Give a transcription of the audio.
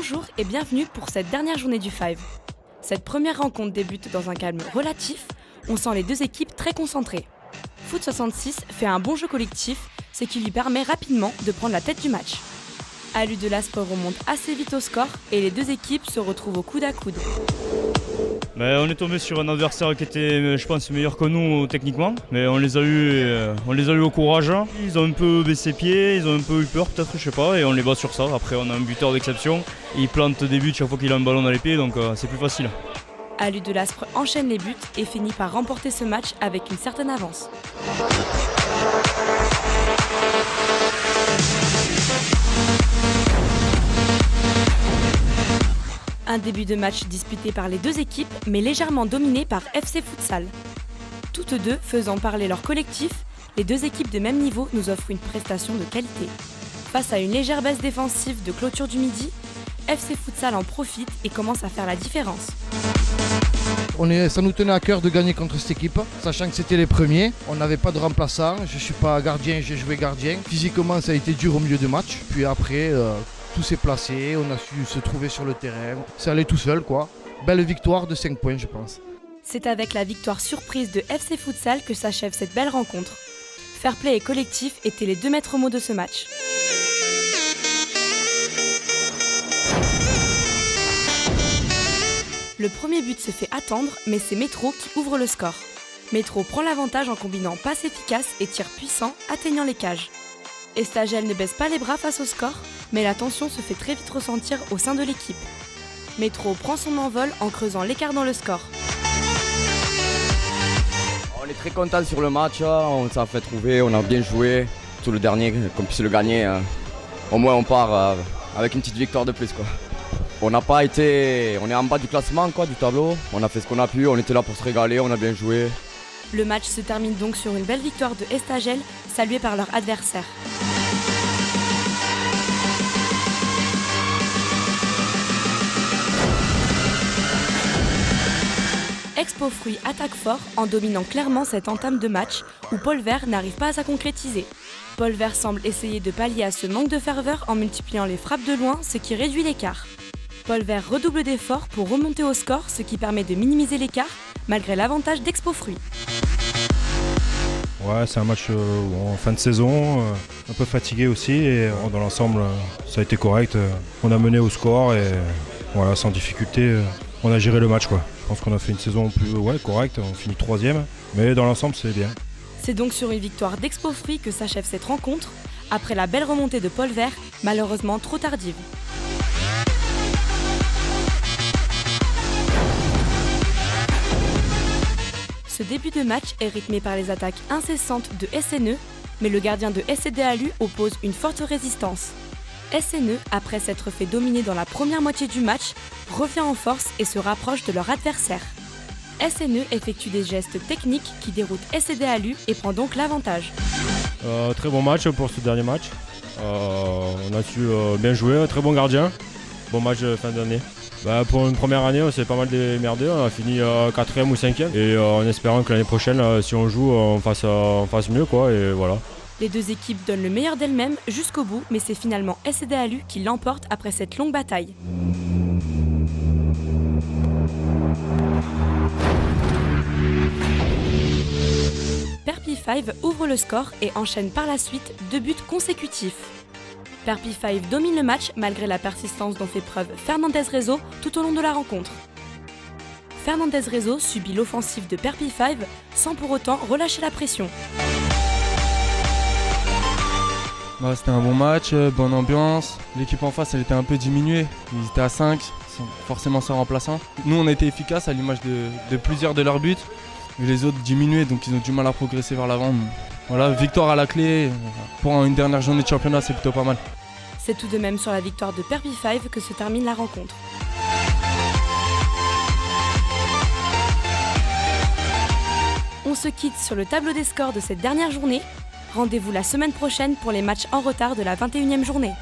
Bonjour et bienvenue pour cette dernière journée du Five. Cette première rencontre débute dans un calme relatif, on sent les deux équipes très concentrées. Foot 66 fait un bon jeu collectif, ce qui lui permet rapidement de prendre la tête du match. Alu de l'Asport remonte assez vite au score et les deux équipes se retrouvent au coude à coude. On est tombé sur un adversaire qui était, je pense, meilleur que nous techniquement, mais on les a eu au courage. Ils ont un peu baissé pied, ils ont un peu eu peur peut-être, je sais pas, et on les bat sur ça. Après on a un buteur d'exception, il plante des buts chaque fois qu'il a un ballon dans les pieds, donc c'est plus facile. Alu de l'Aspre enchaîne les buts et finit par remporter ce match avec une certaine avance. Un début de match disputé par les deux équipes, mais légèrement dominé par FC Futsal. Toutes deux faisant parler leur collectif, les deux équipes de même niveau nous offrent une prestation de qualité. Face à une légère baisse défensive de clôture du midi, FC Futsal en profite et commence à faire la différence. Ça nous tenait à cœur de gagner contre cette équipe, sachant que c'était les premiers. On n'avait pas de remplaçant, je ne suis pas gardien, j'ai joué gardien. Physiquement, ça a été dur au milieu de match. Puis après, tout s'est placé, on a su se trouver sur le terrain. Ça allait tout seul, quoi. Belle victoire de 5 points, je pense. C'est avec la victoire surprise de FC Futsal que s'achève cette belle rencontre. Fair play et collectif étaient les deux maîtres mots de ce match. Le premier but se fait attendre, mais c'est Métro qui ouvre le score. Métro prend l'avantage en combinant passe efficace et tir puissant, atteignant les cages. Estagel ne baisse pas les bras face au score, mais la tension se fait très vite ressentir au sein de l'équipe. Métro prend son envol en creusant l'écart dans le score. On est très content sur le match, on s'en fait trouver, on a bien joué. Tout le dernier, qu'on puisse le gagner, au moins on part avec une petite victoire de plus, quoi. On est en bas du classement, quoi, du tableau. On a fait ce qu'on a pu, on était là pour se régaler, on a bien joué. Le match se termine donc sur une belle victoire de Estagel, saluée par leur adversaire. Expo Fruits attaque fort en dominant clairement cette entame de match où Paul Vert n'arrive pas à concrétiser. Paul Vert semble essayer de pallier à ce manque de ferveur en multipliant les frappes de loin, ce qui réduit l'écart. Paul Vert redouble d'efforts pour remonter au score, ce qui permet de minimiser l'écart, malgré l'avantage d'Expo Fruits. Ouais, c'est un match en fin de saison, un peu fatigué aussi, et dans l'ensemble, ça a été correct. On a mené au score et voilà, sans difficulté, on a géré le match, quoi. Je pense qu'on a fait une saison plus correcte, on finit 3e, mais dans l'ensemble, c'est bien. C'est donc sur une victoire d'Expo Fruits que s'achève cette rencontre, après la belle remontée de Paul Vert, malheureusement trop tardive. Ce début de match est rythmé par les attaques incessantes de SNE, mais le gardien de SCD Alu oppose une forte résistance. SNE, après s'être fait dominer dans la première moitié du match, revient en force et se rapproche de leur adversaire. SNE effectue des gestes techniques qui déroutent SCD Alu et prend donc l'avantage. Très bon match pour ce dernier match. On a su bien jouer, un très bon gardien. Bon match fin d'année. Pour une première année, on s'est pas mal démerdé, on a fini 4e ou 5e. Et en espérant que l'année prochaine, si on joue, on fasse mieux, quoi, et voilà. Les deux équipes donnent le meilleur d'elles-mêmes jusqu'au bout, mais c'est finalement SCD Alu qui l'emporte après cette longue bataille. Perpy 5 ouvre le score et enchaîne par la suite 2 buts consécutifs. Perpy 5 domine le match malgré la persistance dont fait preuve Fernandez Réseau tout au long de la rencontre. Fernandez Réseau subit l'offensive de Perpy 5 sans pour autant relâcher la pression. C'était un bon match, bonne ambiance. L'équipe en face, elle était un peu diminuée. Ils étaient à 5, forcément sans remplaçant. Nous, on a été efficaces à l'image de plusieurs de leurs buts. Mais les autres diminuaient, donc ils ont du mal à progresser vers l'avant. Voilà, victoire à la clé. Pour une dernière journée de championnat, c'est plutôt pas mal. C'est tout de même sur la victoire de Perpy 5 que se termine la rencontre. On se quitte sur le tableau des scores de cette dernière journée. Rendez-vous la semaine prochaine pour les matchs en retard de la 21e journée.